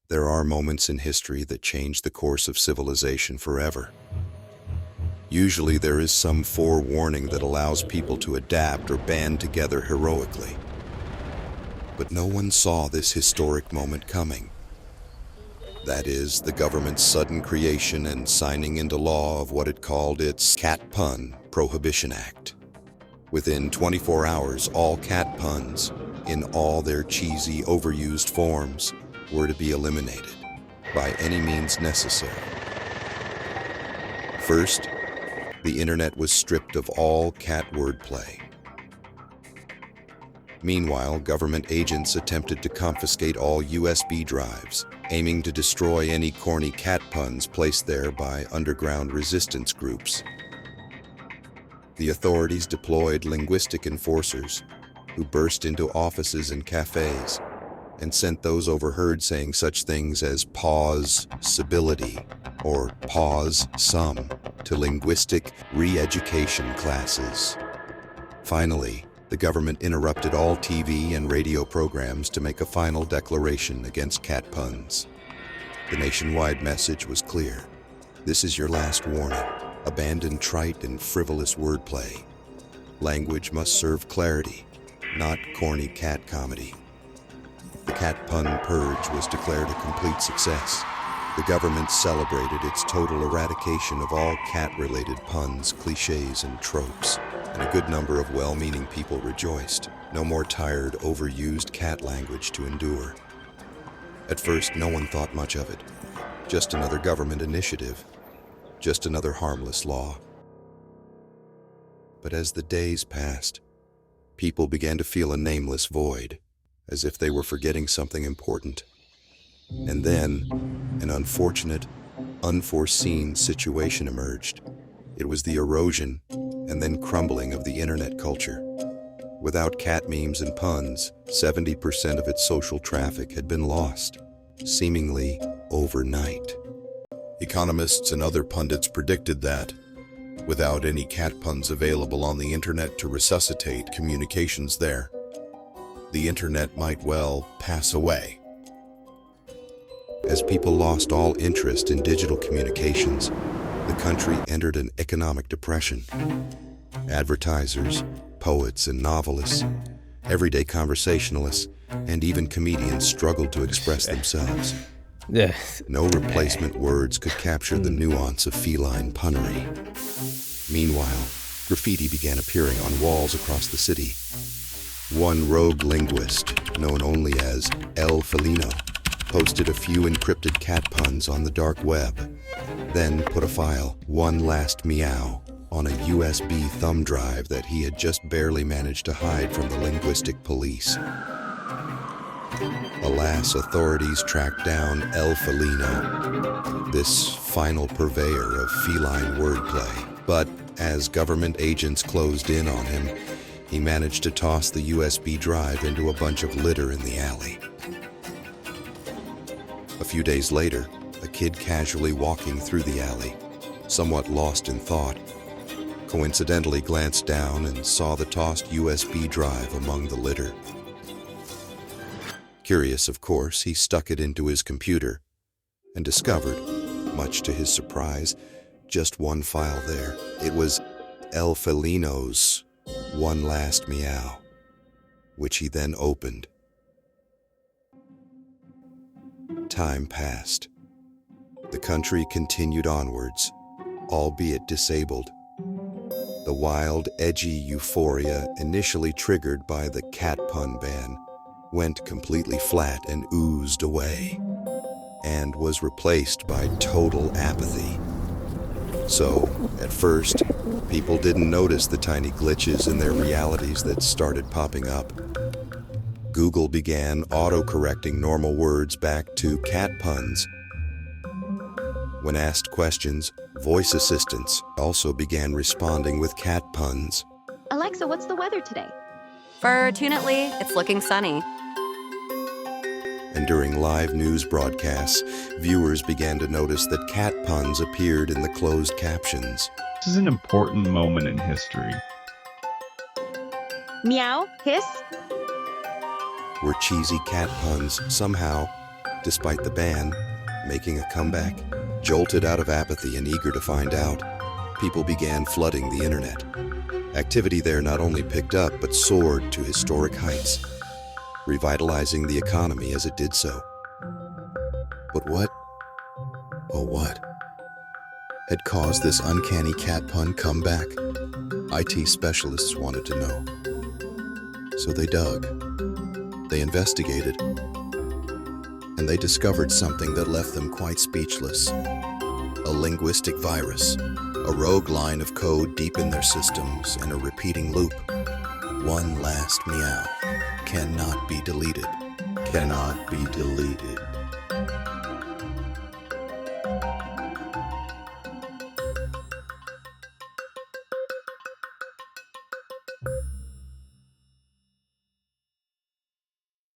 There are moments in history that change the course of civilization forever. Usually there is some forewarning that allows people to adapt or band together heroically. But no one saw this historic moment coming. That is, the government's sudden creation and signing into law of what it called its Cat Pun Prohibition Act. Within 24 hours, all cat puns, in all their cheesy, overused forms, were to be eliminated by any means necessary. First, the internet was stripped of all cat wordplay. Meanwhile, government agents attempted to confiscate all USB drives, aiming to destroy any corny cat puns placed there by underground resistance groups. The authorities deployed linguistic enforcers who burst into offices and cafes and sent those overheard saying such things as pause civility or pause some to linguistic re-education classes. Finally, the government interrupted all TV and radio programs to make a final declaration against cat puns. The nationwide message was clear. This is your last warning. Abandon trite and frivolous wordplay. Language must serve clarity, not corny cat comedy. The cat pun purge was declared a complete success. The government celebrated its total eradication of all cat-related puns, cliches, and tropes, and a good number of well-meaning people rejoiced. No more tired, overused cat language to endure. At first, no one thought much of it. Just another government initiative. Just another harmless law. But as the days passed, people began to feel a nameless void, as if they were forgetting something important. And then, an unfortunate, unforeseen situation emerged. It was the erosion and then crumbling of the internet culture. Without cat memes and puns, 70% of its social traffic had been lost, seemingly overnight. Economists and other pundits predicted that, without any cat puns available on the internet to resuscitate communications there, the internet might well pass away. As people lost all interest in digital communications, the country entered an economic depression. Advertisers, poets and novelists, everyday conversationalists, and even comedians struggled to express themselves. No replacement words could capture the nuance of feline punnery. Meanwhile, graffiti began appearing on walls across the city. One rogue linguist, known only as El Felino, posted a few encrypted cat puns on the dark web, then put a file, One Last Meow, on a USB thumb drive that he had just barely managed to hide from the linguistic police. Alas, authorities tracked down El Felino, this final purveyor of feline wordplay. But as government agents closed in on him, he managed to toss the USB drive into a bunch of litter in the alley. A few days later, a kid casually walking through the alley, somewhat lost in thought, coincidentally glanced down and saw the tossed USB drive among the litter. Curious, of course, he stuck it into his computer and discovered, much to his surprise, just one file there. It was El Felino's One Last Meow, which he then opened. Time passed. The country continued onwards, albeit disabled. The wild, edgy euphoria initially triggered by the cat pun ban went completely flat and oozed away, and was replaced by total apathy. So, at first, people didn't notice the tiny glitches in their realities that started popping up. Google began auto-correcting normal words back to cat puns. When asked questions, voice assistants also began responding with cat puns. Alexa, what's the weather today? Fortunately, it's looking sunny. And during live news broadcasts, viewers began to notice that cat puns appeared in the closed captions. This is an important moment in history. Meow, hiss. Were cheesy cat puns somehow Despite the ban, making a comeback, jolted out of apathy and eager to find out, people began flooding the internet. Activity there not only picked up but soared to historic heights, revitalizing the economy as it did so. But what, oh what, had caused this uncanny cat pun comeback? IT specialists wanted to know. So they dug, they investigated, and they discovered something that left them quite speechless. A linguistic virus, a rogue line of code deep in their systems and a repeating loop. One last meow, cannot be deleted, cannot be deleted.